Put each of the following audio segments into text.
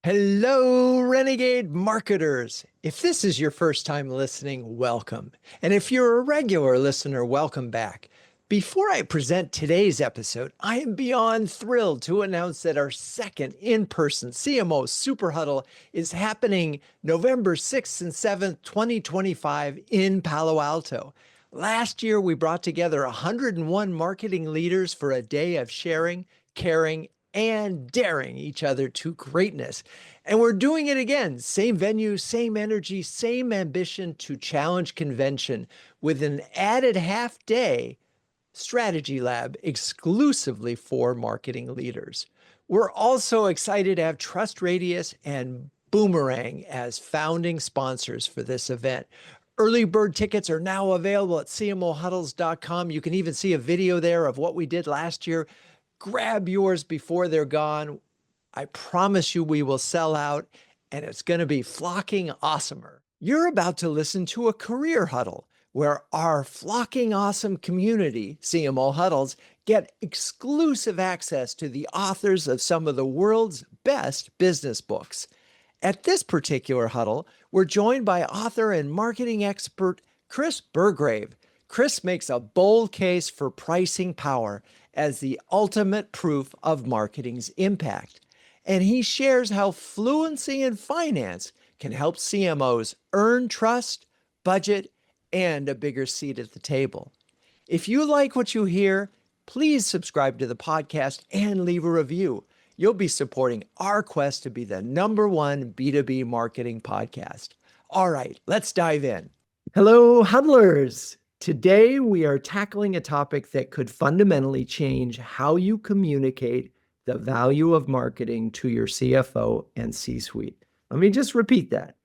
Hello, Renegade marketers. If this is your first time listening, welcome. And if you're a regular listener, welcome back. Before I present today's episode, I am beyond thrilled to announce that our second in-person CMO Super Huddle is happening November 6th and 7th, 2025 in Palo Alto. Last year, we brought together 101 marketing leaders for a day of sharing, caring, and daring each other to greatness. And we're doing it again. Same venue, same energy, same ambition to challenge convention with an added half day strategy lab exclusively for marketing leaders. We're also excited to have Trust Radius and Boomerang as founding sponsors for this event. Early bird tickets are now available at cmohuddles.com. You can even see a video there of what we did last year. Grab yours before they're gone. I promise you we will sell out, and it's going to be flocking awesomer. You're about to listen to a career huddle where our flocking awesome community, CMO Huddles, get exclusive access to the authors of some of the world's best business books. At this particular huddle, we're joined by author and marketing expert Chris Burggraeve. Chris makes a bold case for pricing power as the ultimate proof of marketing's impact. And he shares how fluency in finance can help CMOs earn trust, budget, and a bigger seat at the table. If you like what you hear, please subscribe to the podcast and leave a review. You'll be supporting our quest to be the #1 B2B marketing podcast. All right, let's dive in. Hello, huddlers. Today, we are tackling a topic that could fundamentally change how you communicate the value of marketing to your CFO and C-suite. Let me just repeat that.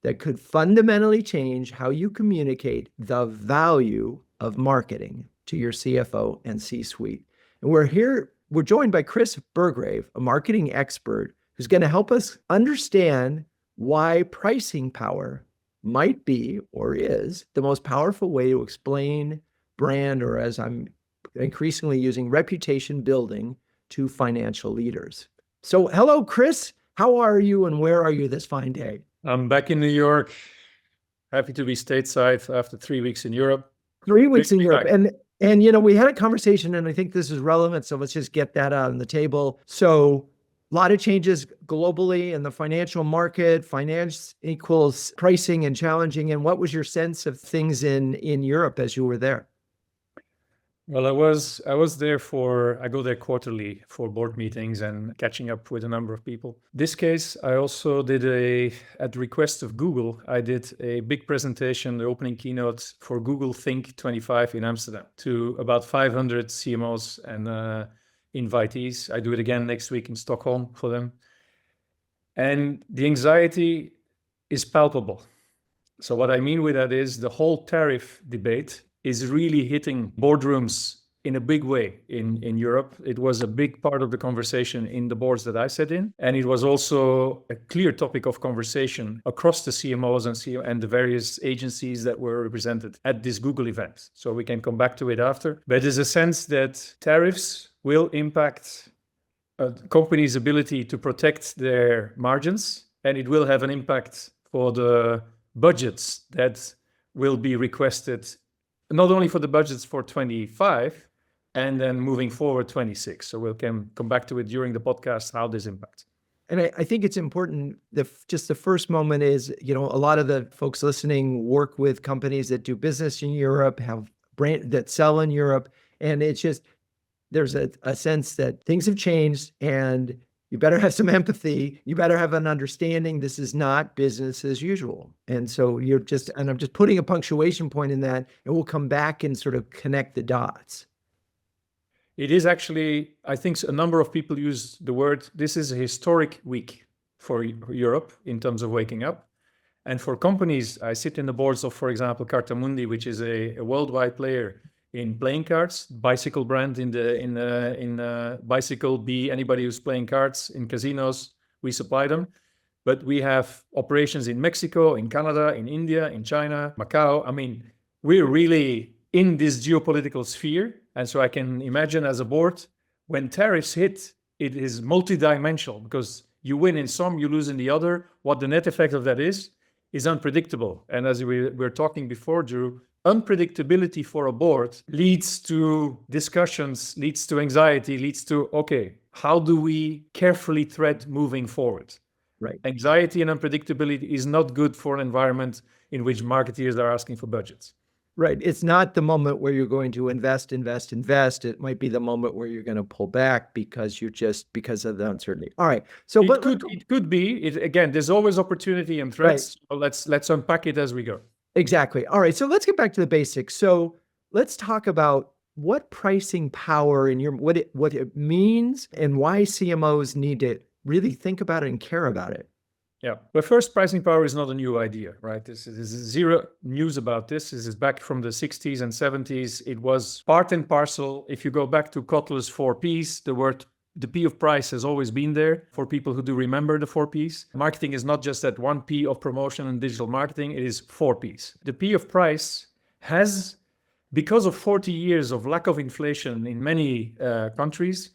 That could fundamentally change how you communicate the value of marketing to your CFO and C-suite. And we're joined by Chris Burggraeve, a marketing expert who's going to help us understand why pricing power might be or is the most powerful way to explain brand, or as I'm increasingly using, reputation building to financial leaders. So hello, Chris. How are you and where are you this fine day? I'm back in New York. Happy to be stateside after 3 weeks in Europe. 3 weeks in Europe. And we had a conversation, and I think this is relevant, so let's just get that out on the table. So a lot of changes globally in the financial market. Finance equals pricing and challenging. And what was your sense of things in Europe as you were there? Well, I was there I go there quarterly for board meetings and catching up with a number of people. This case, I also did at the request of Google, I did a big presentation, the opening keynote for Google Think 25 in Amsterdam to about 500 CMOs and invitees. I do it again next week in Stockholm for them. And the anxiety is palpable. So what I mean with that is the whole tariff debate is really hitting boardrooms in a big way in Europe. It was a big part of the conversation in the boards that I sat in. And it was also a clear topic of conversation across the CMOs and the various agencies that were represented at this Google event. So we can come back to it after. But there's a sense that tariffs will impact a company's ability to protect their margins, and it will have an impact for the budgets that will be requested, not only for the budgets for 25 and then moving forward 26. So we'll come back to it during the podcast, how this impacts. And I think it's important, just the first moment is, a lot of the folks listening work with companies that do business in Europe, have brand that sell in Europe. And it's just, there's a sense that things have changed and you better have some empathy. You better have an understanding this is not business as usual. And so I'm just putting a punctuation point in that, and we'll come back and sort of connect the dots. It is actually, I think a number of people use the word, this is a historic week for Europe in terms of waking up. And for companies, I sit in the boards of, for example, Cartamundi, which is a worldwide player in playing cards, bicycle brand in bicycle, anybody who's playing cards in casinos, we supply them. But we have operations in Mexico, in Canada, in India, in China, Macau. I mean, we're really in this geopolitical sphere. And so I can imagine as a board, when tariffs hit, it is multidimensional because You win in some, you lose in the other. What the net effect of that is unpredictable. And as we were talking before, Drew, unpredictability for a board leads to discussions, leads to anxiety, leads to, okay, how do we carefully tread moving forward? Right. Anxiety and unpredictability is not good for an environment in which marketeers are asking for budgets. Right. It's not the moment where you're going to invest. It might be the moment where you're going to pull back because of the uncertainty. All right. So it could be. Again, there's always opportunity and threats. Right. So let's unpack it as we go. Exactly. All right. So let's get back to the basics. So let's talk about what pricing power and what it means and why CMOs need to really think about it and care about it. Yeah. But first, pricing power is not a new idea, right? This is zero news about this. This is back from the 60s and 70s. It was part and parcel. If you go back to Kotler's 4 Ps, the P of price has always been there for people who do remember the 4 Ps. Marketing is not just that 1 P of promotion and digital marketing. It is 4 Ps. The P of price has, because of 40 years of lack of inflation in many countries,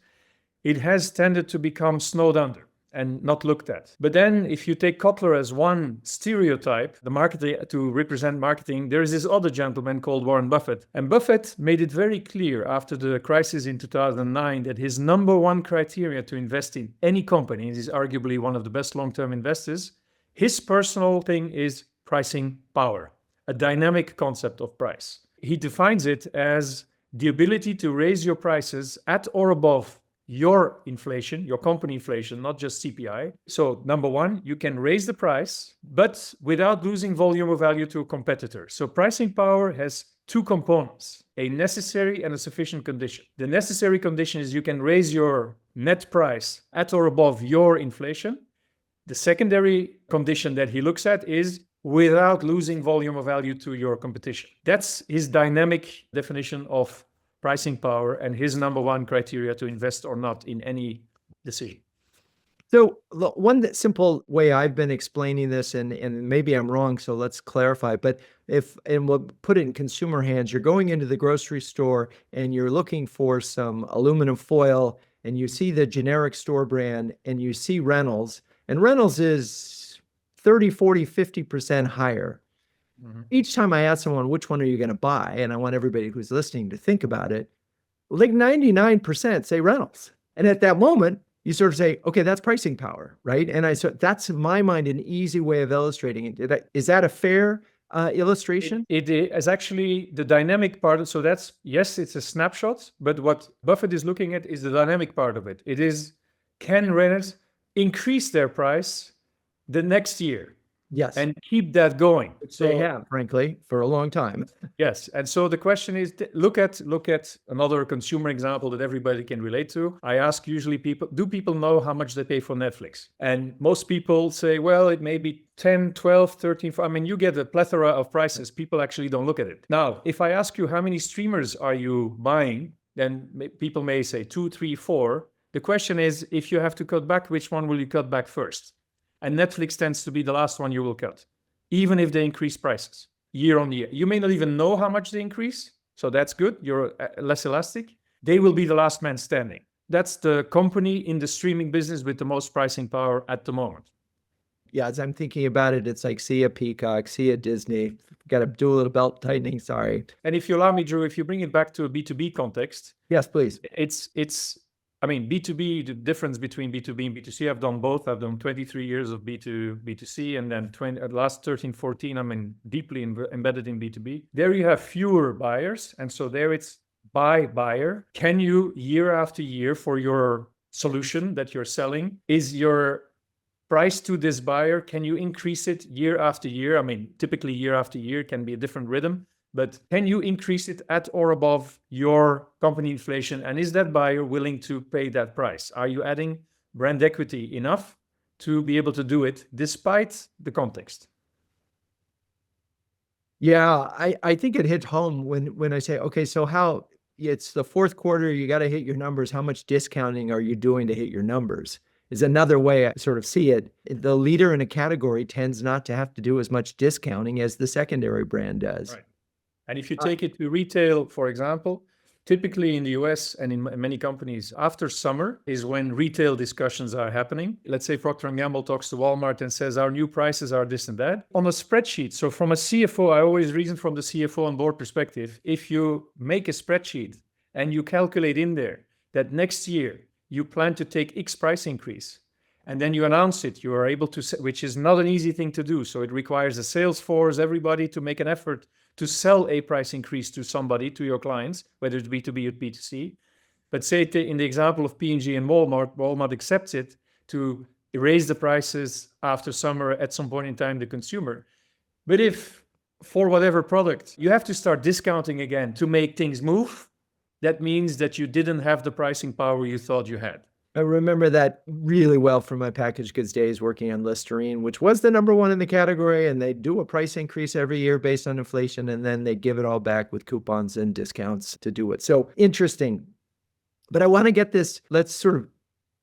it has tended to become snowed under and not looked at. But then if you take Kotler as one stereotype, the marketing to represent marketing, there is this other gentleman called Warren Buffett. And Buffett made it very clear after the crisis in 2009 that his number one criteria to invest in any company, and he's arguably one of the best long-term investors, his personal thing is pricing power, a dynamic concept of price. He defines it as the ability to raise your prices at or above your inflation, your company inflation, not just CPI. So number one, you can raise the price, but without losing volume or value to a competitor. So pricing power has 2 components, a necessary and a sufficient condition. The necessary condition is you can raise your net price at or above your inflation. The secondary condition that he looks at is without losing volume or value to your competition. That's his dynamic definition of pricing power and his number one criteria to invest or not in any decision. So one simple way I've been explaining this, and maybe I'm wrong, so let's clarify, but we'll put it in consumer hands, you're going into the grocery store and you're looking for some aluminum foil and you see the generic store brand and you see Reynolds, and Reynolds is 30, 40, 50% higher. Mm-hmm. Each time I ask someone, which one are you going to buy? And I want everybody who's listening to think about it. Like 99% say Reynolds. And at that moment, you sort of say, okay, that's pricing power, right? And so that's in my mind an easy way of illustrating it. Is that a fair illustration? It is actually the dynamic part. So that's, yes, it's a snapshot, but what Buffett is looking at is the dynamic part of it. It is, can Reynolds increase their price the next year? Yes. And keep that going. Which they have, frankly, for a long time. Yes. And so the question is, look at another consumer example that everybody can relate to. I ask usually people, do people know how much they pay for Netflix? And most people say, well, it may be 10, 12, 13. I mean, you get a plethora of prices. People actually don't look at it. Now, if I ask you how many streamers are you buying, then people may say 2, 3, 4. The question is, if you have to cut back, which one will you cut back first? And Netflix tends to be the last one you will cut, even if they increase prices year on year. You may not even know how much they increase, so that's good. You're less elastic. They will be the last man standing. That's the company in the streaming business with the most pricing power at the moment. Yeah, as I'm thinking about it, it's like see a Peacock, see a Disney. Got to do a little belt tightening, sorry. And if you allow me, Drew, if you bring it back to a B2B context. Yes, please. I mean, B2B, the difference between B2B and B2C, I've done both. I've done 23 years of B2C, and then last 13, 14, I'm deeply embedded in B2B. There you have fewer buyers, and so there it's by buyer. Can you, year after year, for your solution that you're selling, is your price to this buyer, can you increase it year after year? I mean, typically year after year can be a different rhythm. But can you increase it at or above your company inflation? And is that buyer willing to pay that price? Are you adding brand equity enough to be able to do it despite the context? Yeah, I think it hits home when I say, okay, so how it's the fourth quarter, you got to hit your numbers. How much discounting are you doing to hit your numbers? Is another way I sort of see it. The leader in a category tends not to have to do as much discounting as the secondary brand does. Right. And if you take it to retail, for example, Typically in the US and in many companies, after summer is when retail discussions are happening. Let's say Procter & Gamble talks to Walmart and says, our new prices are this and that. On a spreadsheet, so from a CFO, I always reason from the CFO and board perspective, if you make a spreadsheet and you calculate in there that next year you plan to take X price increase, and then you announce it, you are able to, which is not an easy thing to do. So it requires a sales force, everybody to make an effort to sell a price increase to somebody, to your clients, whether it's B2B or B2C. But say in the example of P&G and Walmart accepts it to raise the prices after summer at some point in time, the consumer. But if for whatever product, you have to start discounting again to make things move, that means that you didn't have the pricing power you thought you had. I remember that really well from my packaged goods days working on Listerine, which was the number one in the category. And they do a price increase every year based on inflation. And then they give it all back with coupons and discounts to do it. So interesting. But I want to get this, let's sort of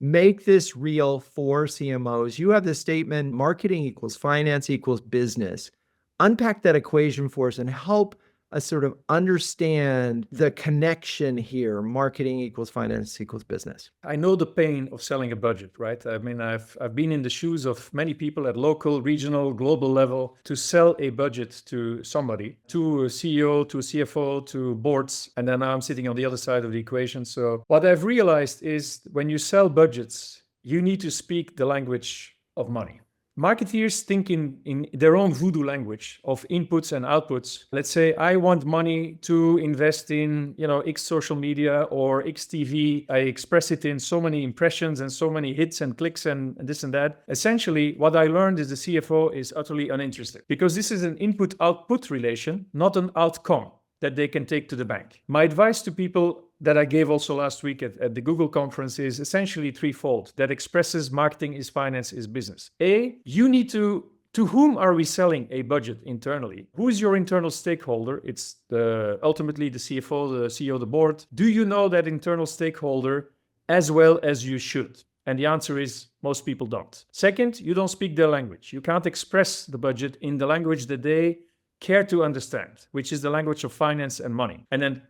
make this real for CMOs. You have this statement, marketing equals finance equals business. Unpack that equation for us and help us sort of understand the connection here. Marketing equals finance equals business. I know the pain of selling a budget, right? I mean, I've been in the shoes of many people at local, regional, global level to sell a budget to somebody, to a CEO, to a CFO, to boards. And then now I'm sitting on the other side of the equation. So what I've realized is when you sell budgets, you need to speak the language of money. Marketeers think in their own voodoo language of inputs and outputs. Let's say I want money to invest in, X social media or X TV. I express it in so many impressions and so many hits and clicks and this and that. Essentially, what I learned is the CFO is utterly uninterested because this is an input-output relation, not an outcome that they can take to the bank. My advice to people that I gave also last week at the Google conference is essentially threefold that expresses marketing is finance is business. A, you need to whom are we selling a budget internally? Who is your internal stakeholder? It's ultimately the CFO, the CEO, the board. Do you know that internal stakeholder as well as you should? And the answer is most people don't. Second, you don't speak their language. You can't express the budget in the language that they care to understand, which is the language of finance and money. And then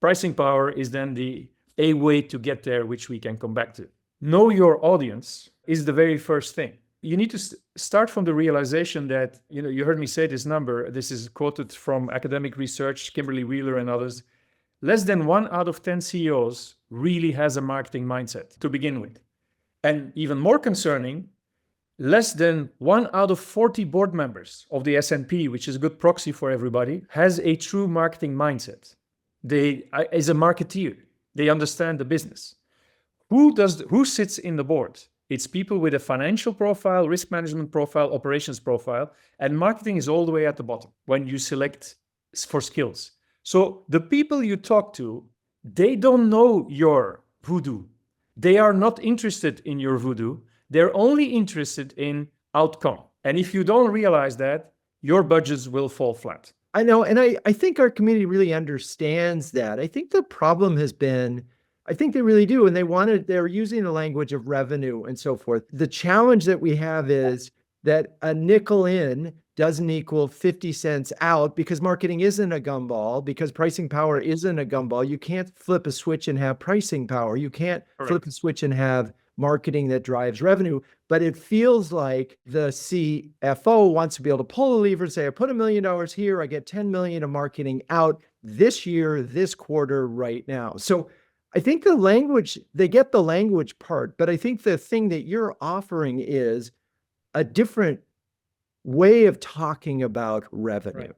pricing power is then a way to get there, which we can come back to. Know your audience is the very first thing. You need to start from the realization that, you heard me say this number, this is quoted from academic research, Kimberly Wheeler and others, less than 1 out of 10 CEOs really has a marketing mindset to begin with. And even more concerning, less than 1 out of 40 board members of the S&P, which is a good proxy for everybody, has a true marketing mindset. As a marketeer, they understand the business. Who sits in the board? It's people with a financial profile, risk management profile, operations profile, and marketing is all the way at the bottom when you select for skills. So the people you talk to, they don't know your voodoo. They are not interested in your voodoo. They're only interested in outcome. And if you don't realize that, your budgets will fall flat. I know. And I think our community really understands that. I think the problem has been, I think they really do. And they're using the language of revenue and so forth. The challenge that we have is that a nickel in doesn't equal 50 cents out because marketing isn't a gumball, because pricing power isn't a gumball. You can't flip a switch and have pricing power. You can't flip a switch and have marketing that drives revenue. But it feels like the CFO wants to be able to pull a lever and say, I put $1 million here, I get 10 million of marketing out this year, this quarter, right now. So I think they get the language part, but I think the thing that you're offering is a different way of talking about revenue. Right.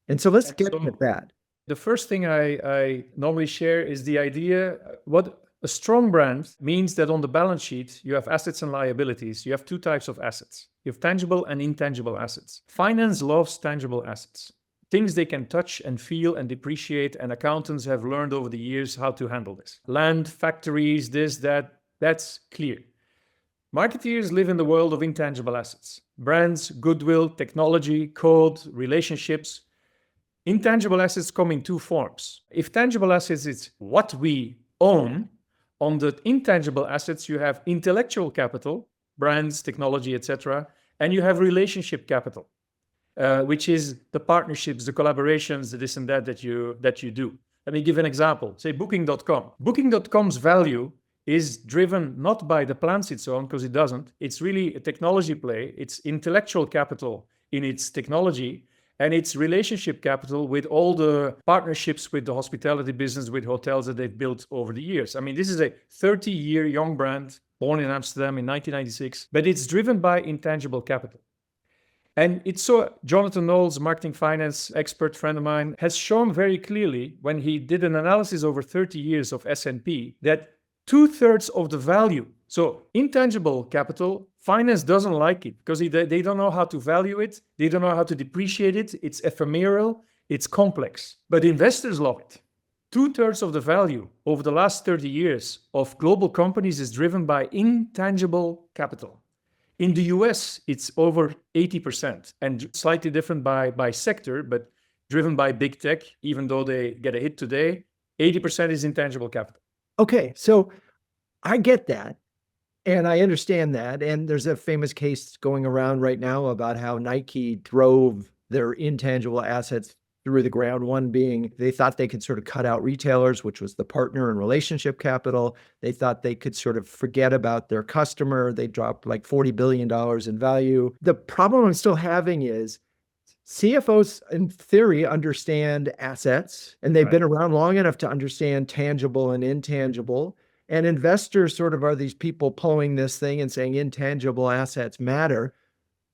And so let's get into that. The first thing I normally share is the idea, what a strong brand means that on the balance sheet, you have assets and liabilities. You have 2 types of assets. You have tangible and intangible assets. Finance loves tangible assets, things they can touch and feel and depreciate, and accountants have learned over the years how to handle this. Land, factories, this, that, that's clear. Marketeers live in the world of intangible assets. Brands, goodwill, technology, code, relationships. Intangible assets come in 2 forms. If tangible assets is what we own, on the intangible assets, you have intellectual capital, brands, technology, etc., and you have relationship capital, which is the partnerships, the collaborations, the this and that you do. Let me give an example. Say Booking.com. Booking.com's value is driven not by the plans it's on, because it doesn't. It's really a technology play. It's intellectual capital in its technology, and it's relationship capital with all the partnerships with the hospitality business, with hotels that they've built over the years. I mean, this is a 30-year young brand, born in Amsterdam in 1996, but it's driven by intangible capital. And it's so, Jonathan Knowles, marketing finance expert friend of mine, has shown very clearly when he did an analysis over 30 years of S&P that 2/3 of the value, so intangible capital, finance doesn't like it because they don't know how to value it. They don't know how to depreciate it. It's ephemeral. It's complex. But investors love it. 2/3 of the value over the last 30 years of global companies is driven by intangible capital. In the US, it's over 80% and slightly different by sector, but driven by big tech, even though they get a hit today, 80% is intangible capital. Okay, so I get that. And I understand that. And there's a famous case going around right now about how Nike drove their intangible assets through the ground. One being they thought they could sort of cut out retailers, which was the partner and relationship capital. They thought they could sort of forget about their customer. They dropped like $40 billion in value. The problem I'm still having is CFOs, in theory, understand assets, and they've been around long enough to understand tangible and intangible. And investors sort of are these people pulling this thing and saying intangible assets matter.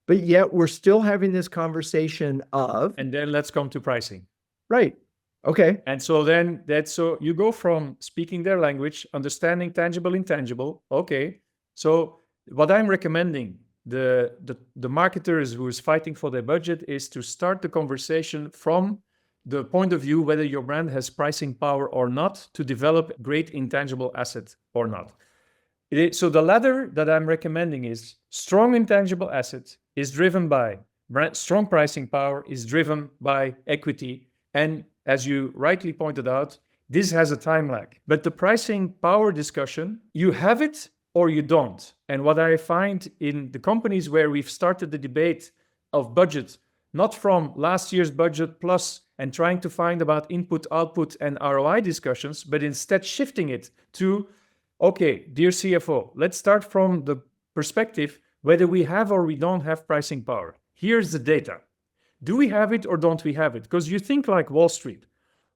But yet we're still having this conversation of. And then let's come to pricing. Right. Okay. And so then so you go from speaking their language, understanding tangible, intangible. Okay. So what I'm recommending the marketers who is fighting for their budget is to start the conversation from the point of view whether your brand has pricing power or not to develop great intangible asset or not. So the ladder that I'm recommending is strong intangible assets is driven by strong pricing power, is driven by equity. And as you rightly pointed out, this has a time lag. But the pricing power discussion, you have it or you don't. And what I find in the companies where we've started the debate of budget, not from last year's budget plus and trying to find about input, output, and ROI discussions, but instead shifting it to, okay, dear CFO, let's start from the perspective whether we have or we don't have pricing power. Here's the data. Do we have it or don't we have it? Because you think like Wall Street.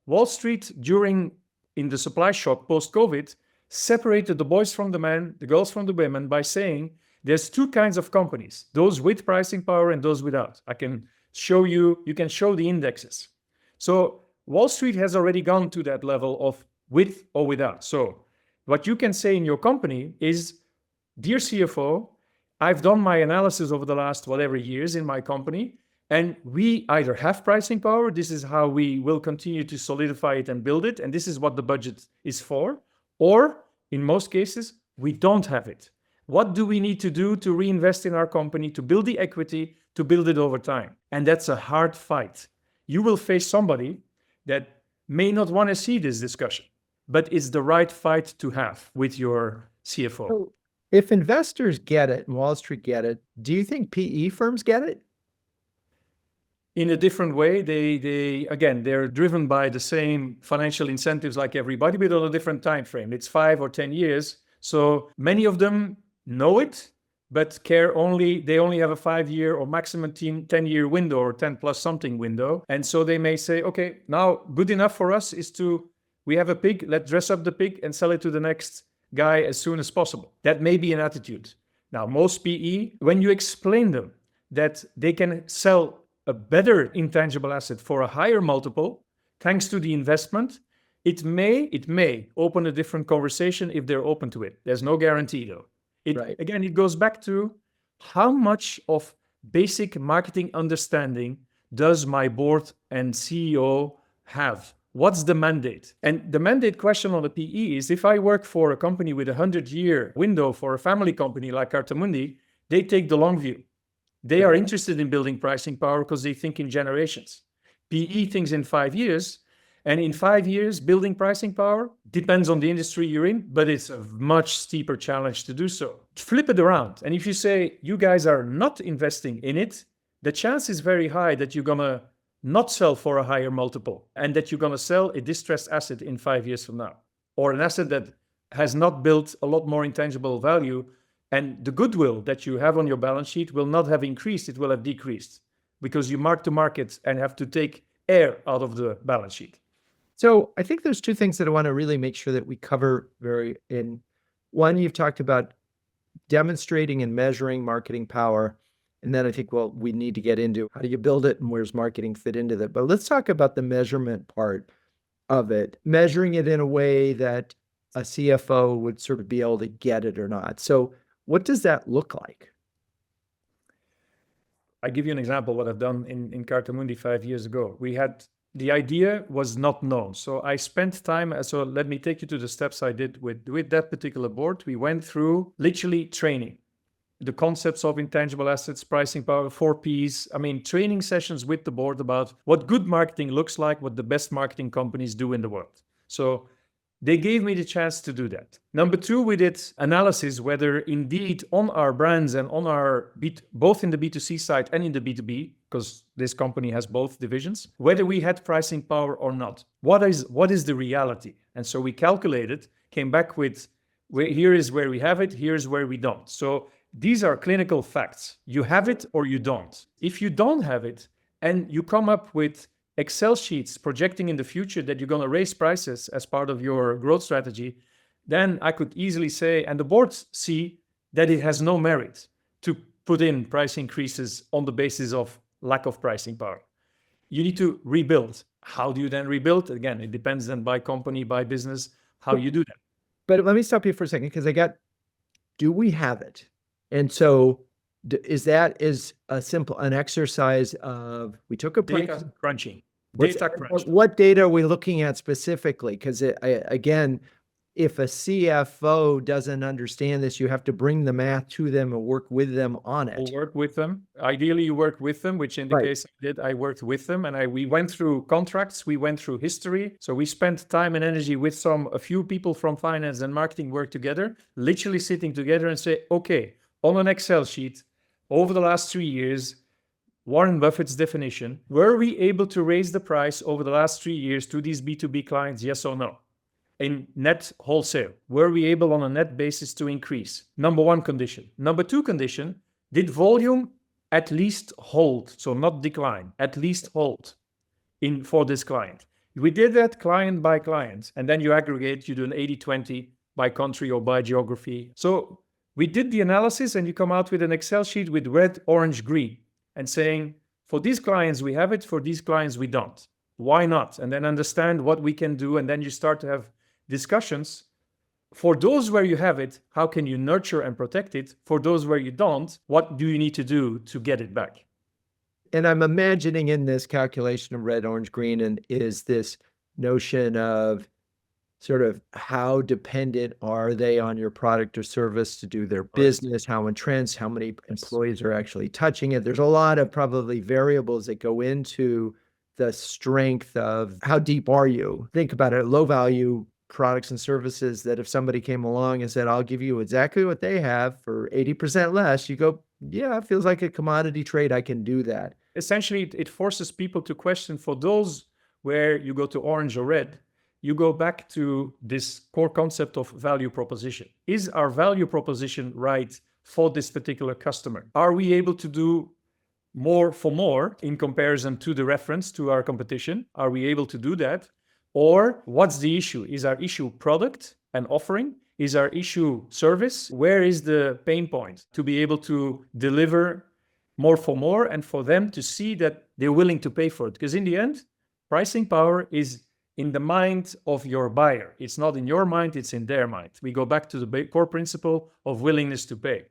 Wall Street in the supply shock post-COVID, separated the boys from the men, the girls from the women by saying there's two kinds of companies, those with pricing power and those without. I can show you can show the indexes. So Wall Street has already gone to that level of with or without. So what you can say in your company is, dear CFO, I've done my analysis over the last whatever years in my company, and we either have pricing power, this is how we will continue to solidify it and build it, and this is what the budget is for, or in most cases, we don't have it. What do we need to do to reinvest in our company, to build the equity, to build it over time? And that's a hard fight. You will face somebody that may not want to see this discussion, but it's the right fight to have with your CFO. So if investors get it and Wall Street get it, do you think PE firms get it? In a different way. They're driven by the same financial incentives like everybody, but on a different time frame. It's 5 or 10 years. So many of them know it, but they only have a 5-year or maximum 10-year window or 10 plus something window. And so they may say, okay, now good enough for us is we have a pig, let's dress up the pig and sell it to the next guy as soon as possible. That may be an attitude. Now, most PE, when you explain them that they can sell a better intangible asset for a higher multiple, thanks to the investment, it may open a different conversation if they're open to it. There's no guarantee though. Again, it goes back to how much of basic marketing understanding does my board and CEO have? What's the mandate? And the mandate question on the PE is, if I work for a company with a 100-year window for a family company like Artamundi, they take the long view. They are interested in building pricing power because they think in generations. PE thinks in 5 years, and in 5 years, building pricing power depends on the industry you're in, but it's a much steeper challenge to do so. Flip it around. And if you say you guys are not investing in it, the chance is very high that you're going to not sell for a higher multiple and that you're going to sell a distressed asset in 5 years from now, or an asset that has not built a lot more intangible value, and the goodwill that you have on your balance sheet will not have increased, it will have decreased because you mark to market and have to take air out of the balance sheet. So I think there's two things that I want to really make sure that we cover one, you've talked about demonstrating and measuring marketing power. And then I think, well, we need to get into how do you build it and where's marketing fit into that. But let's talk about the measurement part of it, measuring it in a way that a CFO would sort of be able to get it or not. So what does that look like? I give you an example, what I've done in Cartamundi 5 years ago. The idea was not known. So I spent time, so let me take you to the steps I did with that particular board. We went through literally training, the concepts of intangible assets, pricing power, 4 Ps. I mean, training sessions with the board about what good marketing looks like, what the best marketing companies do in the world. So they gave me the chance to do that. Number 2, we did analysis whether indeed on our brands and on our, both in the B2C side and in the B2B, because this company has both divisions, whether we had pricing power or not. What is the reality? And so we calculated, came back with, here is where we have it, here's where we don't. So these are clinical facts. You have it or you don't. If you don't have it and you come up with Excel sheets projecting in the future that you're going to raise prices as part of your growth strategy, then I could easily say, and the boards see that it has no merit to put in price increases on the basis of lack of pricing power. You need to rebuild. How do you then rebuild? Again, it depends then by company, by business, how you do that. But let me stop you for a second because do we have it? And so is an exercise of, we took a price. Data crunching. What data are we looking at specifically? Because again, if a CFO doesn't understand this, you have to bring the math to them and work with them on it. We'll work with them. Ideally, you work with them, which in the case I did, I worked with them and we went through contracts, we went through history. So we spent time and energy with a few people from finance and marketing work together, literally sitting together and say, okay, on an Excel sheet, over the last 3 years, Warren Buffett's definition, were we able to raise the price over the last 3 years to these B2B clients, yes or no? In net wholesale, were we able on a net basis to increase? Number 1 condition. Number 2 condition, did volume at least hold? So not decline, at least hold for this client. We did that client by client, and then you aggregate, you do an 80-20 by country or by geography. So we did the analysis and you come out with an Excel sheet with red, orange, green and saying, for these clients we have it, for these clients we don't. Why not? And then understand what we can do. And then you start to have discussions. For those where you have it, how can you nurture and protect it? For those where you don't, what do you need to do to get it back? And I'm imagining in this calculation of red, orange, green, and is this notion of sort of how dependent are they on your product or service to do their business, how entrenched, how many employees are actually touching it. There's a lot of probably variables that go into the strength of how deep are you. Think about it, low value products and services that if somebody came along and said, I'll give you exactly what they have for 80% less, you go, yeah, it feels like a commodity trade. I can do that. Essentially, it forces people to question for those where you go to orange or red, you go back to this core concept of value proposition. Is our value proposition right for this particular customer? Are we able to do more for more in comparison to the reference to our competition? Are we able to do that? Or what's the issue? Is our issue product and offering? Is our issue service? Where is the pain point to be able to deliver more for more and for them to see that they're willing to pay for it? Because in the end, pricing power is in the mind of your buyer. It's not in your mind, it's in their mind. We go back to the core principle of willingness to pay.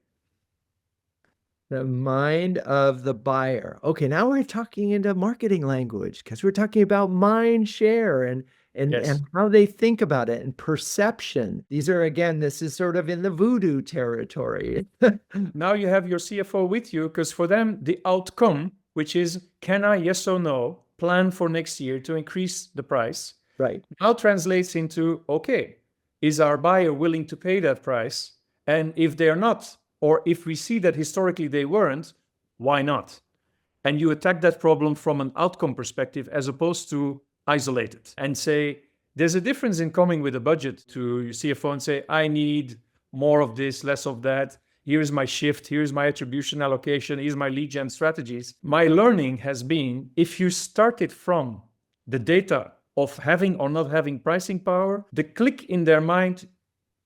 The mind of the buyer. Okay, now we're talking into marketing language because we're talking about mind share and how they think about it and perception. These are, again, this is sort of in the voodoo territory. Now you have your CFO with you because for them, the outcome, which is, can I, yes or no, plan for next year to increase the price, right, now translates into, okay, is our buyer willing to pay that price? And if they're not, or if we see that historically they weren't, why not? and you attack that problem from an outcome perspective as opposed to isolate it and say, there's a difference in coming with a budget to your CFO and say, I need more of this, less of that. Here's my shift. Here's my attribution allocation. Here's my lead gen strategies. My learning has been, if you start it from the data of having or not having pricing power, the click in their mind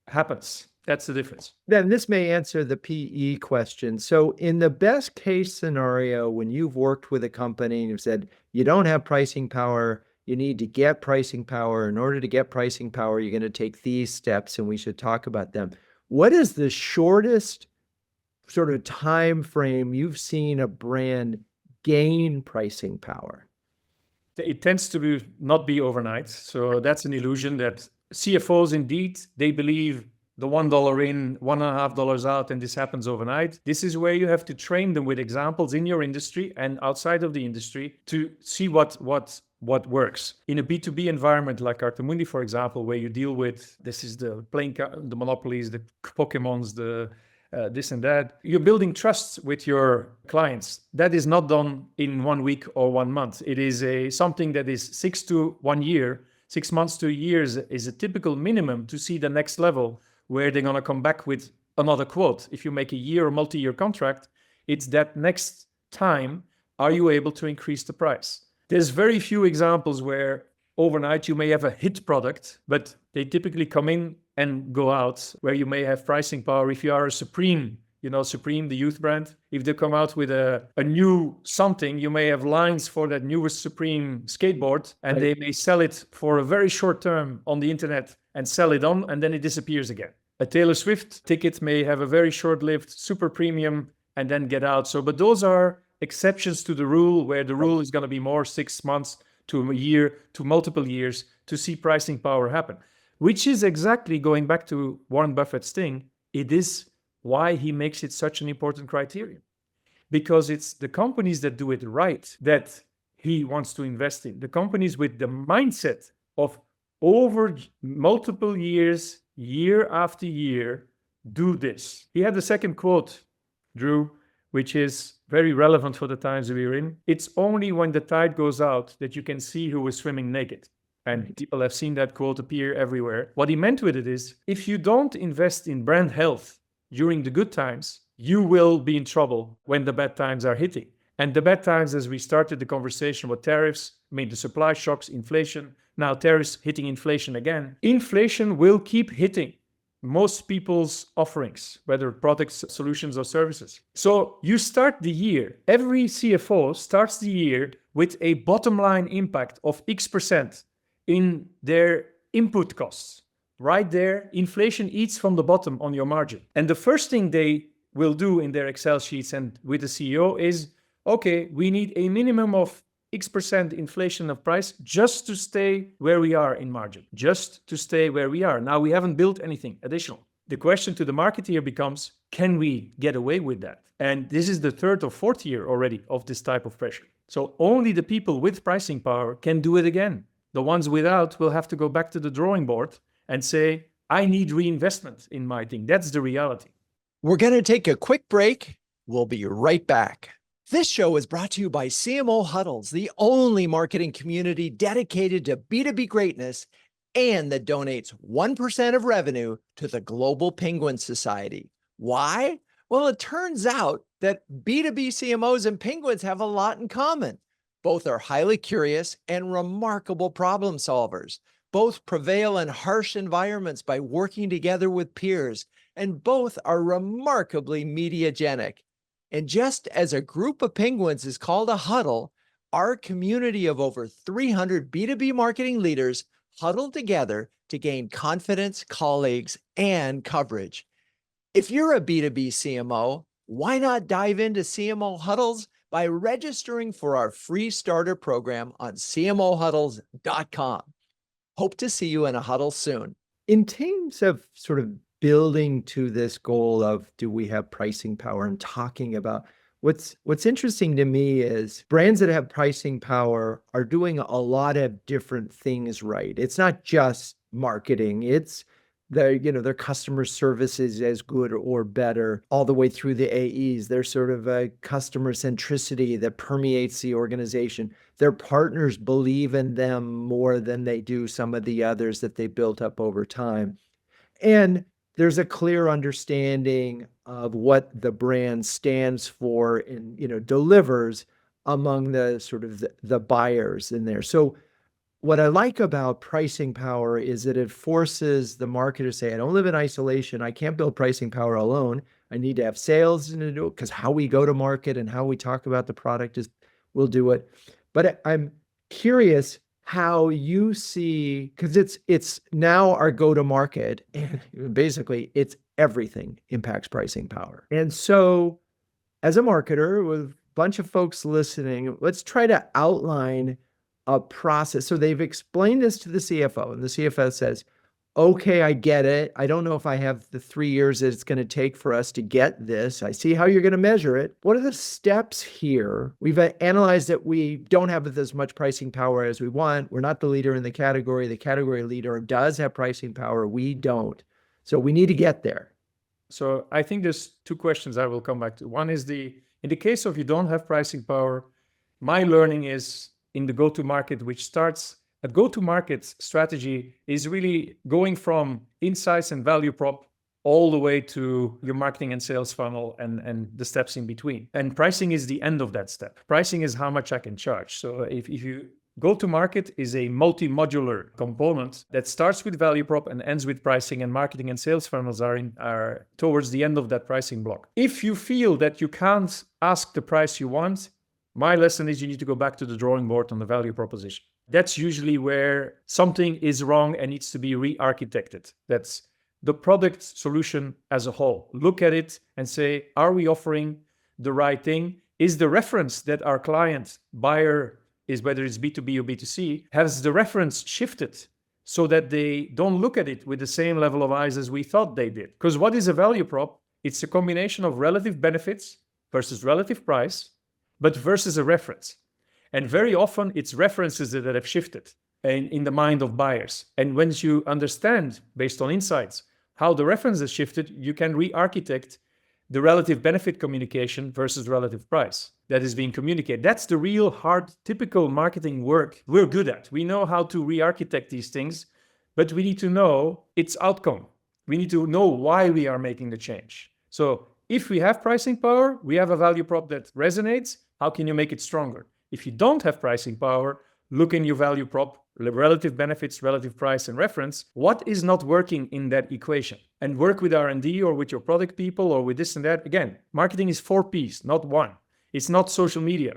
happens. That's the difference. Then this may answer the PE question. So in the best case scenario, when you've worked with a company and you've said, you don't have pricing power, you need to get pricing power. In order to get pricing power, you're going to take these steps, and we should talk about them. What is the shortest sort of time frame you've seen a brand gain pricing power? It tends to not be overnight. So that's an illusion that CFOs, indeed, they believe the $1 in, $1.50 out, and this happens overnight. This is where you have to train them with examples in your industry and outside of the industry to see what works. In a B2B environment like Artemundi, for example, where you deal with, this is the the monopolies, the Pokemons, the this and that, you're building trust with your clients. That is not done in 1 week or 1 month. It is something that is 6 to 1 year. 6 months to a year is a typical minimum to see the next level where they're going to come back with another quote. If you make a year or multi-year contract, it's that next time, are you able to increase the price? There's very few examples where overnight you may have a hit product, but they typically come in and go out, where you may have pricing power. If you are a Supreme, Supreme, the youth brand, if they come out with a new something, you may have lines for that newest Supreme skateboard, and they may sell it for a very short term on the internet and sell it on, and then it disappears again. A Taylor Swift ticket may have a very short-lived super premium and then get out. But those are exceptions to the rule, where the rule is going to be more 6 months to a year to multiple years to see pricing power happen, which is exactly going back to Warren Buffett's thing. It is why he makes it such an important criterion, because it's the companies that do it right that he wants to invest in. The companies with the mindset of over multiple years, year after year, do this. He had the second quote, Drew, which is very relevant for the times we're in. It's only when the tide goes out that you can see who is swimming naked. And people have seen that quote appear everywhere. What he meant with it is, if you don't invest in brand health during the good times, you will be in trouble when the bad times are hitting. And the bad times, as we started the conversation with tariffs, the supply shocks, inflation, now tariffs hitting inflation again. Inflation will keep hitting most people's offerings, whether products, solutions, or services. So you start the year, every CFO starts the year with a bottom line impact of X% in their input costs. Right there, inflation eats from the bottom on your margin. And the first thing they will do in their Excel sheets and with the CEO is, okay, we need a minimum of X% inflation of price just to stay where we are in margin, just to stay where we are. Now, we haven't built anything additional. The question to the marketeer becomes, can we get away with that? And this is the third or fourth year already of this type of pressure. So only the people with pricing power can do it again. The ones without will have to go back to the drawing board and say, I need reinvestment in my thing. That's the reality. We're going to take a quick break. We'll be right back. This show is brought to you by CMO Huddles, the only marketing community dedicated to B2B greatness and that donates 1% of revenue to the Global Penguin Society. Why? Well, it turns out that B2B CMOs and penguins have a lot in common. Both are highly curious and remarkable problem solvers. Both prevail in harsh environments by working together with peers, and both are remarkably mediagenic. And just as a group of penguins is called a huddle, our community of over 300 B2B marketing leaders huddle together to gain confidence, colleagues, and coverage. If you're a B2B CMO, why not dive into CMO Huddles by registering for our free starter program on cmohuddles.com. Hope to see you in a huddle soon. In terms of sort of building to this goal of, do we have pricing power, and talking about what's interesting to me is brands that have pricing power are doing a lot of different things right. It's not just marketing, it's their customer service is as good or better, all the way through the AEs. There's sort of a customer centricity that permeates the organization. Their partners believe in them more than they do some of the others that they built up over time. And there's a clear understanding of what the brand stands for and, delivers among the sort of the buyers in there. So what I like about pricing power is that it forces the marketer to say, I don't live in isolation. I can't build pricing power alone. I need to have sales to do it, because how we go to market and how we talk about the product will do it. But I'm curious how you see, because it's now our go-to-market, and basically it's everything impacts pricing power. And so as a marketer with a bunch of folks listening, let's try to outline a process. So they've explained this to the CFO, and the CFO says, okay, I get it. I don't know if I have the 3 years that it's going to take for us to get this. I see how you're going to measure it. What are the steps here? We've analyzed that we don't have as much pricing power as we want. We're not the leader in the category. The category leader does have pricing power. We don't. So we need to get there. So I think there's two questions I will come back to. One is in the case of you don't have pricing power, my learning is in the go-to-market, which starts at go-to-market strategy is really going from insights and value prop all the way to your marketing and sales funnel and the steps in between. And pricing is the end of that step. Pricing is how much I can charge. So if you go-to-market is a multi-modular component that starts with value prop and ends with pricing, and marketing and sales funnels are towards the end of that pricing block. If you feel that you can't ask the price you want, my lesson is you need to go back to the drawing board on the value proposition. That's usually where something is wrong and needs to be re-architected. That's the product solution as a whole. Look at it and say, are we offering the right thing? Is the reference that our client, buyer, is, whether it's B2B or B2C, has the reference shifted so that they don't look at it with the same level of eyes as we thought they did? Because what is a value prop? It's a combination of relative benefits versus relative price, but versus a reference. And very often it's references that have shifted in the mind of buyers. And once you understand, based on insights, how the reference has shifted, you can re-architect the relative benefit communication versus relative price that is being communicated. That's the real hard, typical marketing work we're good at. We know how to re-architect these things, but we need to know its outcome. We need to know why we are making the change. So if we have pricing power, we have a value prop that resonates. How can you make it stronger? If you don't have pricing power, look in your value prop, relative benefits, relative price, and reference. What is not working in that equation? And work with R&D or with your product people or with this and that. Again, marketing is 4 Ps, not 1. It's not social media.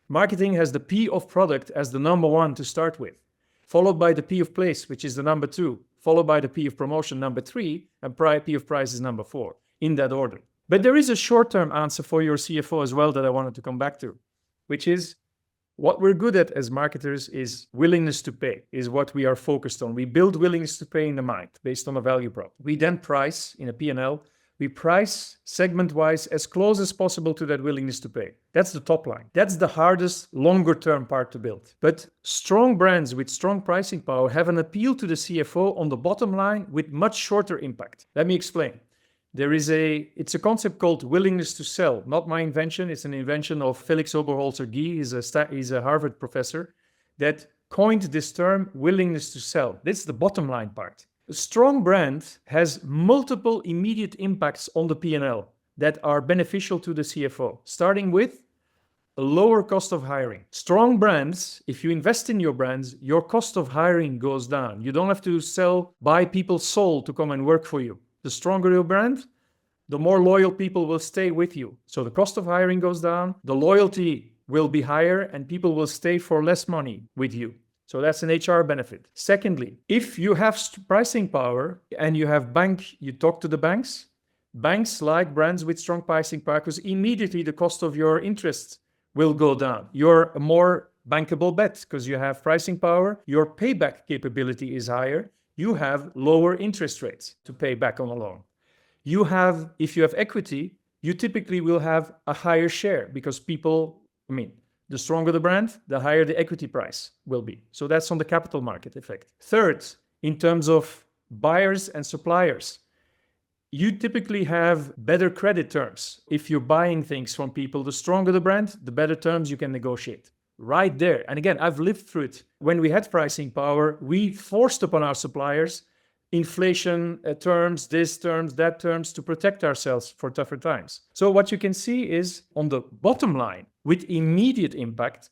Marketing has the P of product as the number 1 to start with, followed by the P of place, which is the number 2, followed by the P of promotion, number 3, and P of price is number 4, in that order. But there is a short-term answer for your CFO as well that I wanted to come back to, which is what we're good at as marketers is willingness to pay, is what we are focused on. We build willingness to pay in the mind based on a value prop. We then price in a P&L. We price segment-wise as close as possible to that willingness to pay. That's the top line. That's the hardest, longer-term part to build. But strong brands with strong pricing power have an appeal to the CFO on the bottom line with much shorter impact. Let me explain. It's a concept called willingness to sell. Not my invention. It's an invention of Felix Oberholzer-Guy. He's a Harvard professor that coined this term, willingness to sell. That's the bottom line part. A strong brand has multiple immediate impacts on the P&L that are beneficial to the CFO, starting with a lower cost of hiring. Strong brands, if you invest in your brands, your cost of hiring goes down. You don't have to buy people's soul to come and work for you. The stronger your brand, the more loyal people will stay with you. So the cost of hiring goes down, the loyalty will be higher, and people will stay for less money with you. So that's an HR benefit. Secondly, if you have pricing power and you talk to the banks. Banks like brands with strong pricing power because immediately the cost of your interest will go down. You're a more bankable bet because you have pricing power. Your payback capability is higher. You have lower interest rates to pay back on a loan. If you have equity, you typically will have a higher share because the stronger the brand, the higher the equity price will be. So that's on the capital market effect. Third, in terms of buyers and suppliers. You typically have better credit terms. If you're buying things from people, the stronger the brand, the better terms you can negotiate. Right there. And again, I've lived through it. When we had pricing power, we forced upon our suppliers inflation terms, this terms, that terms, to protect ourselves for tougher times. So what you can see is on the bottom line, with immediate impact,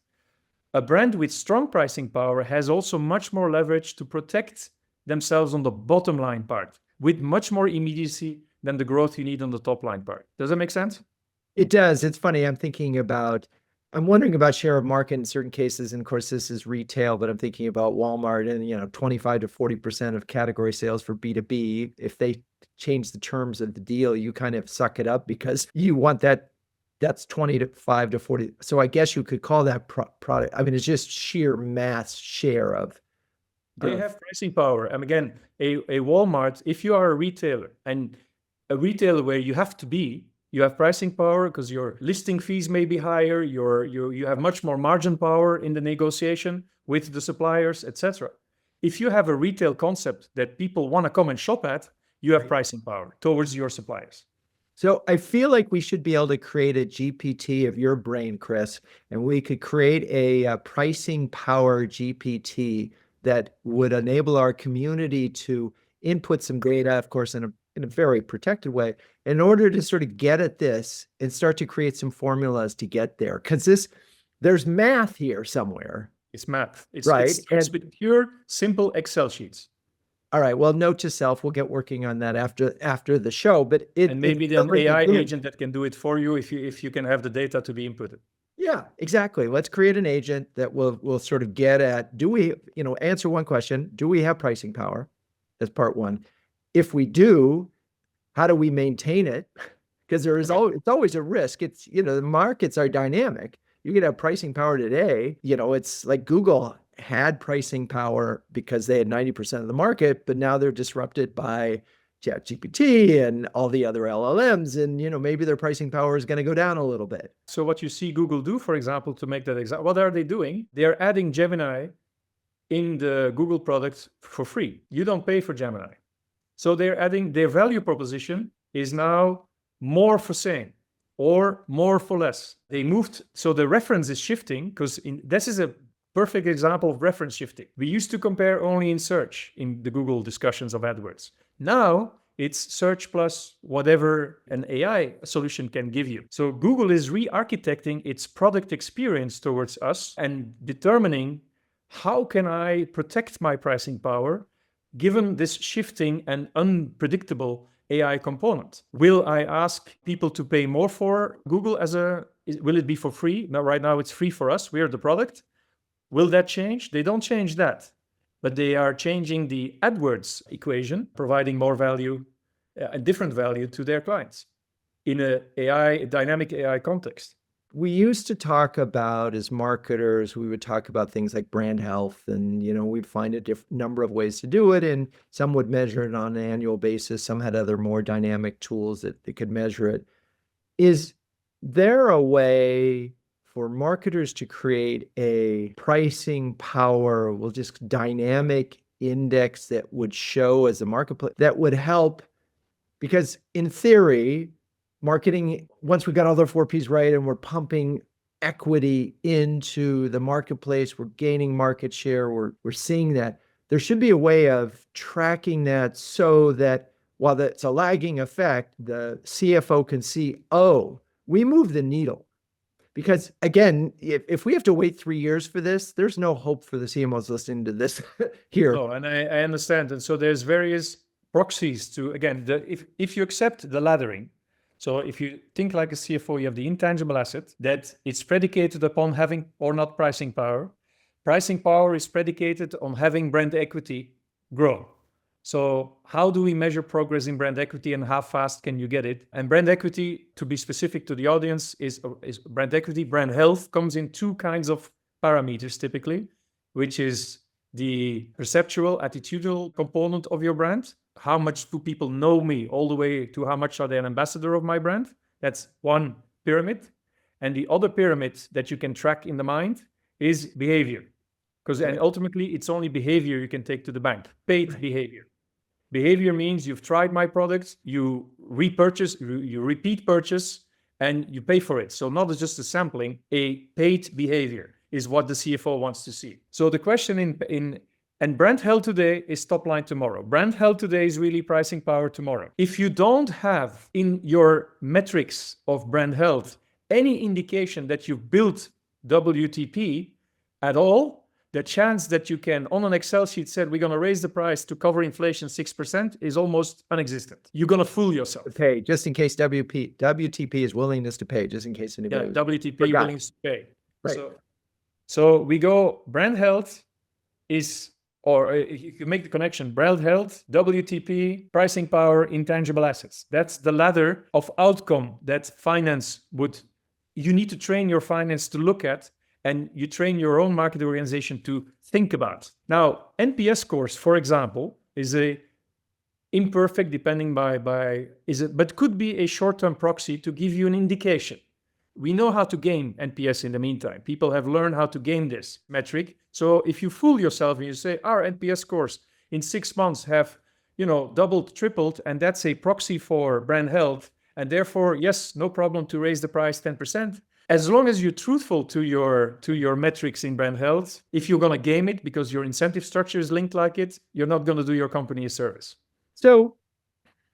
a brand with strong pricing power has also much more leverage to protect themselves on the bottom line part, with much more immediacy than the growth you need on the top line part. Does that make sense? It does. It's funny. I'm wondering about share of market in certain cases. And of course, this is retail, but I'm thinking about Walmart and, 25 to 40% of category sales for B2B. If they change the terms of the deal, you kind of suck it up because you want that's 25 to 40. So I guess you could call that product. I mean, it's just sheer mass share of. They have pricing power. And again, a Walmart, if you are a retailer and a retailer where you have to be, you have pricing power because your listing fees may be higher, you have much more margin power in the negotiation with the suppliers, etc. If you have a retail concept that people want to come and shop at, you have pricing power towards your suppliers. So I feel like we should be able to create a GPT of your brain, Chris, and we could create a pricing power GPT that would enable our community to input some data, of course, in a very protected way, in order to sort of get at this and start to create some formulas to get there. Because there's math here somewhere. It's math. It's with pure, simple Excel sheets. All right. Well, note to self, we'll get working on that after the show. But and maybe an AI agent that can do it for you if you can have the data to be inputted. Yeah, exactly. Let's create an agent that will sort of get at, do we, answer one question, do we have pricing power? That's part one. If we do, how do we maintain it? Because it's always a risk. It's, the markets are dynamic. You could have pricing power today. It's like Google had pricing power because they had 90% of the market, but now they're disrupted by ChatGPT and all the other LLMs. And, maybe their pricing power is going to go down a little bit. So what you see Google do, for example, to make that example, what are they doing? They're adding Gemini in the Google product for free. You don't pay for Gemini. So they're adding, their value proposition is now more for same or more for less. They moved, so the reference is shifting because this is a perfect example of reference shifting. We used to compare only in search in the Google discussions of AdWords. Now it's search plus whatever an AI solution can give you. So Google is re-architecting its product experience towards us and determining how can I protect my pricing power given this shifting and unpredictable AI component. Will I ask people to pay more for Google will it be for free? Now, right now it's free for us. We are the product. Will that change? They don't change that, but they are changing the AdWords equation, providing more value, a different value to their clients in a dynamic AI context. We used to talk about, as marketers, we would talk about things like brand health, and we'd find a number of ways to do it, and some would measure it on an annual basis. Some had other more dynamic tools that could measure it. Is there a way for marketers to create a pricing power, just dynamic index that would show as a marketplace that would help? Because in theory, marketing, once we got all the 4 Ps right and we're pumping equity into the marketplace, we're gaining market share, we're seeing that. There should be a way of tracking that so that while it's a lagging effect, the CFO can see, oh, we moved the needle. Because again, if we have to wait 3 years for this, there's no hope for the CMOs listening to this here. No, and I understand. And so there's various proxies to, again, if you accept the laddering. So if you think like a CFO, you have the intangible asset that it's predicated upon having or not pricing power. Pricing power is predicated on having brand equity grow. So how do we measure progress in brand equity and how fast can you get it? And brand equity, to be specific to the audience, is brand equity. Brand health comes in 2 kinds of parameters typically, which is the perceptual, attitudinal component of your brand. How much do people know me, all the way to how much are they an ambassador of my brand? That's one pyramid. And the other pyramid that you can track in the mind is behavior. And ultimately, it's only behavior you can take to the bank, paid behavior. Behavior means you've tried my product, you repurchase, you repeat purchase, and you pay for it. So not just a sampling, a paid behavior is what the CFO wants to see. So the question and brand health today is top line tomorrow. Brand health today is really pricing power tomorrow. If you don't have in your metrics of brand health any indication that you've built WTP at all, the chance that you can, on an Excel sheet, said we're going to raise the price to cover inflation 6% is almost non-existent. You're going to fool yourself. Okay, just in case WTP is willingness to pay, just in case anybody. Yeah, WTP forgot. willingness to pay. Right. So we go brand health is, or you can make the connection, brand health, WTP, pricing power, intangible assets. That's the ladder of outcome that finance would, you need to train your finance to look at, and you train your own market organization to think about. Now, NPS scores, for example, is a imperfect, depending but could be a short-term proxy to give you an indication. We know how to game NPS in the meantime. People have learned how to game this metric. So if you fool yourself and you say our NPS scores in 6 months have, doubled, tripled, and that's a proxy for brand health, and therefore, yes, no problem to raise the price 10%. As long as you're truthful to your metrics in brand health, if you're going to game it because your incentive structure is linked like it, you're not going to do your company a service. So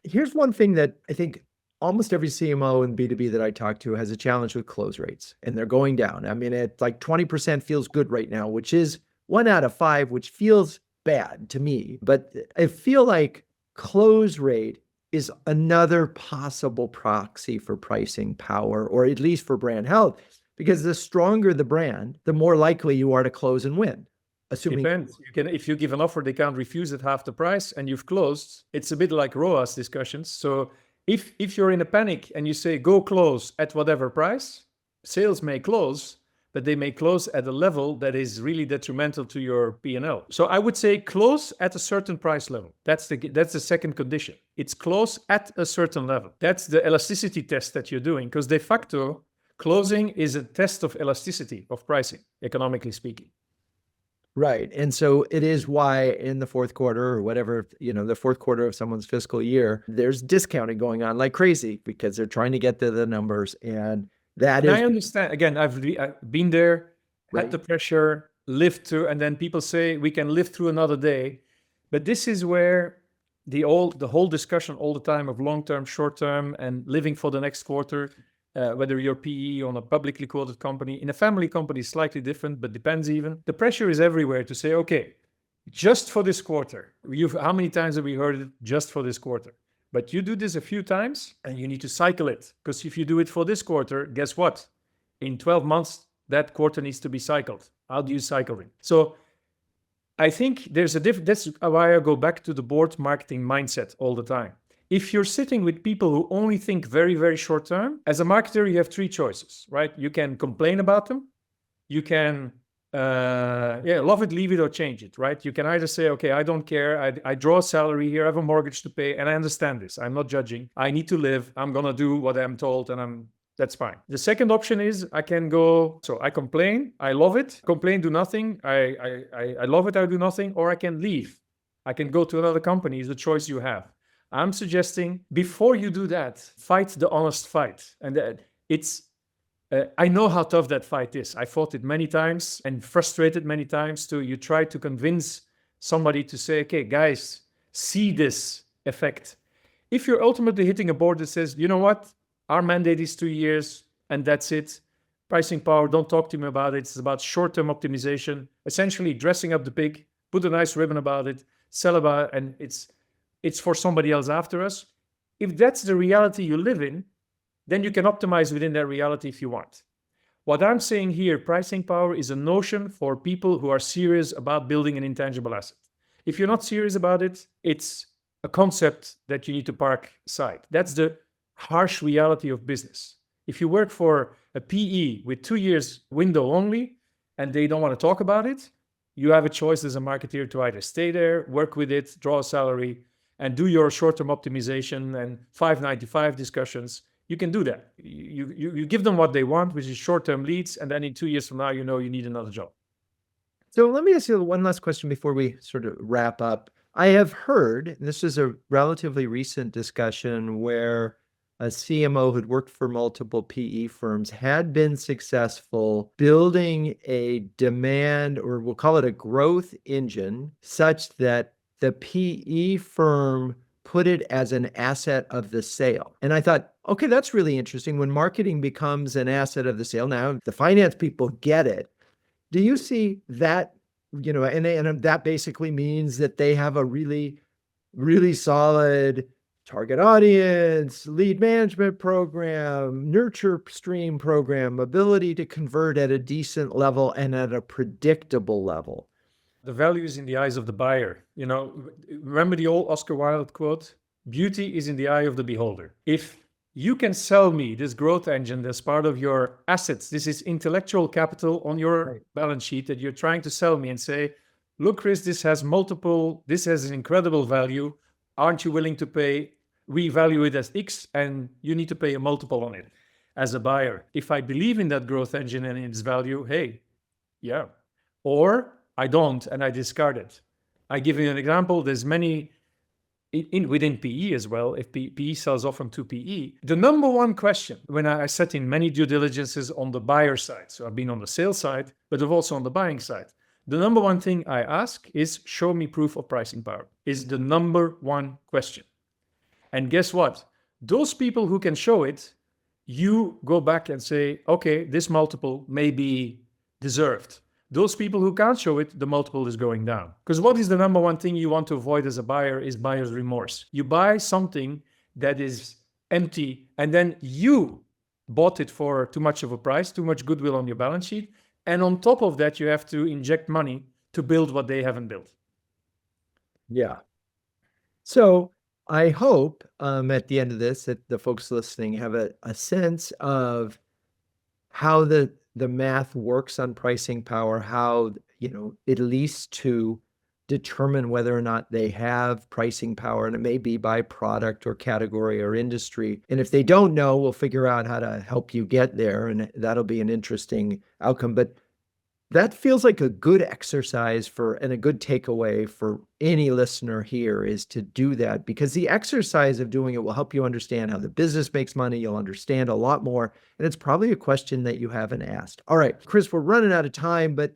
here's one thing that I think almost every CMO in B2B that I talk to has a challenge with close rates, and they're going down. I mean, it's like 20% feels good right now, which is 1 out of 5, which feels bad to me. But I feel like close rate is another possible proxy for pricing power, or at least for brand health, because the stronger the brand, the more likely you are to close and win. Assuming depends. If you give an offer, they can't refuse at half the price, and you've closed. It's a bit like ROAS discussions. So if you're in a panic and you say go close at whatever price, sales may close, but they may close at a level that is really detrimental to your P&L. So I would say close at a certain price level. That's the second condition. It's close at a certain level. That's the elasticity test that you're doing, because de facto, closing is a test of elasticity of pricing, economically speaking. Right. And so it is why in the fourth quarter or whatever, the fourth quarter of someone's fiscal year, there's discounting going on like crazy because they're trying to get to the numbers. And I understand. Again, I've been there, had the pressure, lived through, and then people say we can live through another day. But this is where the whole discussion all the time of long-term, short-term, and living for the next quarter, whether you're PE on a publicly quoted company, in a family company is slightly different, but depends even. The pressure is everywhere to say, okay, just for this quarter. How many times have we heard it? Just for this quarter. But you do this a few times and you need to cycle it. Because if you do it for this quarter, guess what? In 12 months, that quarter needs to be cycled. How do you cycle it? So I think there's a difference. That's why I go back to the board marketing mindset all the time. If you're sitting with people who only think very, very short term, as a marketer, you have 3 choices, right? You can complain about them. You can love it, leave it, or change it, right? You can either say, okay, I don't care. I draw a salary here. I have a mortgage to pay, and I understand this. I'm not judging. I need to live. I'm going to do what I'm told, and that's fine. The second option is I can go, so I complain. I love it. Complain, do nothing. I love it. I do nothing. Or I can leave. I can go to another company. It's the choice you have. I'm suggesting before you do that, fight the honest fight. And I know how tough that fight is. I fought it many times and frustrated many times too. You try to convince somebody to say, okay, guys, see this effect. If you're ultimately hitting a board that says, you know what, our mandate is 2 years and that's it. Pricing power, don't talk to me about it. It's about short-term optimization, essentially dressing up the pig, put a nice ribbon about it, sell about it, and it's for somebody else after us. If that's the reality you live in, then you can optimize within that reality if you want. What I'm saying here, pricing power is a notion for people who are serious about building an intangible asset. If you're not serious about it, it's a concept that you need to park aside. That's the harsh reality of business. If you work for a PE with 2 years window only, and they don't want to talk about it, you have a choice as a marketeer to either stay there, work with it, draw a salary, and do your short-term optimization and 595 discussions. You can do that. You give them what they want, which is short-term leads, and then in 2 years from now, you know you need another job. So let me ask you one last question before we sort of wrap up. I have heard, and this is a relatively recent discussion where a CMO who'd worked for multiple PE firms had been successful building a demand, or we'll call it a growth engine, such that the PE firm put it as an asset of the sale. And I thought, okay, that's really interesting. When marketing becomes an asset of the sale, now the finance people get it. Do you see that, and that basically means that they have a really, really solid target audience, lead management program, nurture stream program, ability to convert at a decent level and at a predictable level? The value is in the eyes of the buyer. Remember the old Oscar Wilde quote? Beauty is in the eye of the beholder. If you can sell me this growth engine that's part of your assets, this is intellectual capital on your balance sheet that you're trying to sell me, and say, look, Chris, this has an incredible value. Aren't you willing to revalue it as X, and you need to pay a multiple on it as a buyer? If I believe in that growth engine and its value, hey, yeah. Or I don't, and I discard it. I give you an example. There's many within PE as well. If PE sells often to PE, the number one question when I sat in many due diligences on the buyer side, so I've been on the sales side, but I've also on the buying side. The number one thing I ask is, show me proof of pricing power, is the number one question. And guess what? Those people who can show it, you go back and say, okay, this multiple may be deserved. Those people who can't show it, the multiple is going down. Because what is the number one thing you want to avoid as a buyer is buyer's remorse. You buy something that is empty, and then you bought it for too much of a price, too much goodwill on your balance sheet. And on top of that, you have to inject money to build what they haven't built. Yeah. So I hope at the end of this that the folks listening have a sense of how the math works on pricing power, how, at least to determine whether or not they have pricing power, and it may be by product or category or industry. And if they don't know, we'll figure out how to help you get there, and that'll be an interesting outcome. But that feels like a good exercise and a good takeaway for any listener here, is to do that, because the exercise of doing it will help you understand how the business makes money. You'll understand a lot more. And it's probably a question that you haven't asked. All right, Chris, we're running out of time, but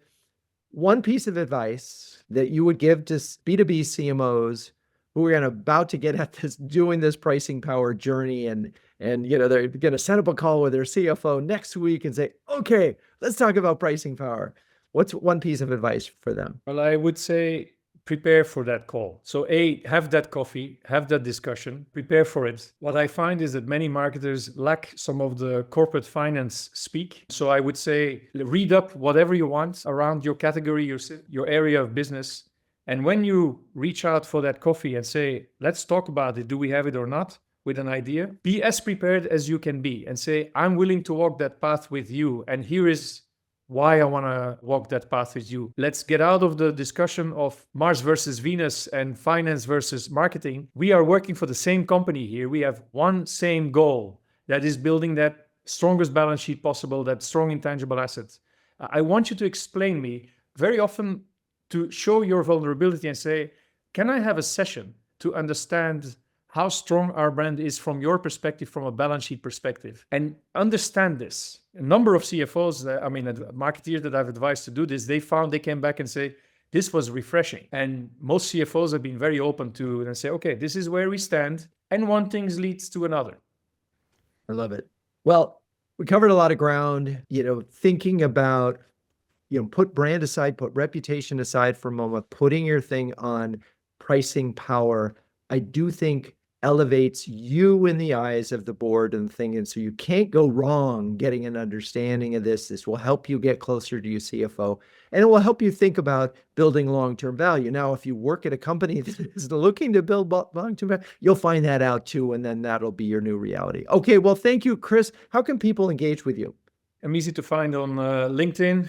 one piece of advice that you would give to B2B CMOs who are about to get at doing this pricing power journey, and they're going to set up a call with their CFO next week and say, okay, let's talk about pricing power. What's one piece of advice for them? Well, I would say prepare for that call. So have that coffee, have that discussion, prepare for it. What I find is that many marketers lack some of the corporate finance speak. So I would say, read up whatever you want around your category, your area of business. And when you reach out for that coffee and say, let's talk about it, do we have it or not, with an idea, be as prepared as you can be and say, I'm willing to walk that path with you. And here is why I want to walk that path with you. Let's get out of the discussion of Mars versus Venus and finance versus marketing. We are working for the same company here. We have one same goal, that is building that strongest balance sheet possible, that strong intangible assets. I want you to explain me very often, to show your vulnerability and say, can I have a session to understand how strong our brand is from your perspective, from a balance sheet perspective, and understand this. A number of CFOs, marketeers that I've advised to do this, they came back and say, this was refreshing. And most CFOs have been very open to it and say, okay, this is where we stand. And one thing leads to another. I love it. Well, we covered a lot of ground, thinking about, put brand aside, put reputation aside for a moment, putting your thing on pricing power, I do think elevates you in the eyes of the board and thing. And so you can't go wrong getting an understanding of this. This will help you get closer to your CFO, and it will help you think about building long-term value. Now, if you work at a company that is looking to build long-term value, you'll find that out too, and then that'll be your new reality. Okay, well, thank you, Chris. How can people engage with you? I'm easy to find on LinkedIn.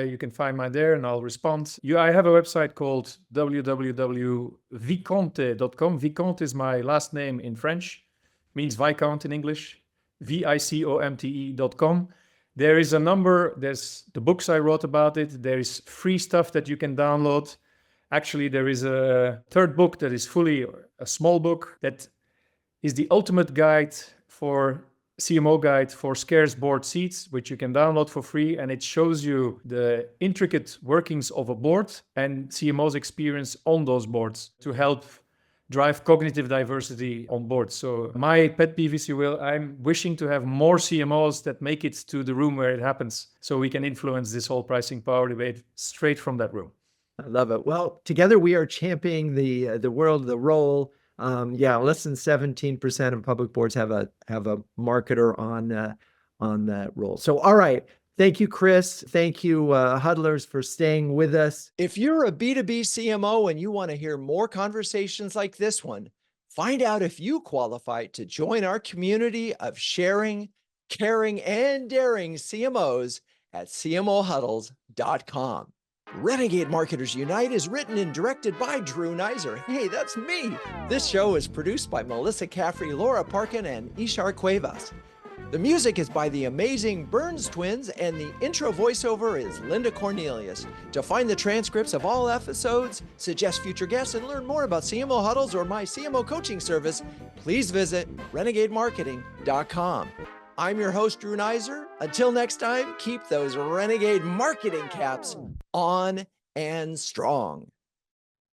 You can find me there and I'll respond. I have a website called www.vicomte.com. Vicomte is my last name in French, means Viscount in English, Vicomte.com. There is there's the books I wrote about it. There is free stuff that you can download. Actually, there is a third book that is fully a small book that is the ultimate guide for CMO guide for scarce board seats, which you can download for free. And it shows you the intricate workings of a board and CMO's experience on those boards to help drive cognitive diversity on board. So my pet peeve, if you will, I'm wishing to have more CMOs that make it to the room where it happens so we can influence this whole pricing power debate straight from that room. I love it. Well, together we are championing the world, the role. Less than 17% of public boards have a marketer on that role. So, all right. Thank you, Chris. Thank you, Huddlers, for staying with us. If you're a B2B CMO and you want to hear more conversations like this one, find out if you qualify to join our community of sharing, caring, and daring CMOs at cmohuddles.com. Renegade Marketers Unite is written and directed by Drew Neiser. Hey, that's me. This show is produced by Melissa Caffrey, Laura Parkin, and Ishar Cuevas. The music is by the amazing Burns Twins, and the intro voiceover is Linda Cornelius. To find the transcripts of all episodes, suggest future guests, and learn more about CMO Huddles or my CMO coaching service, please visit renegademarketing.com. I'm your host, Drew Neiser. Until next time, keep those renegade marketing caps on and strong.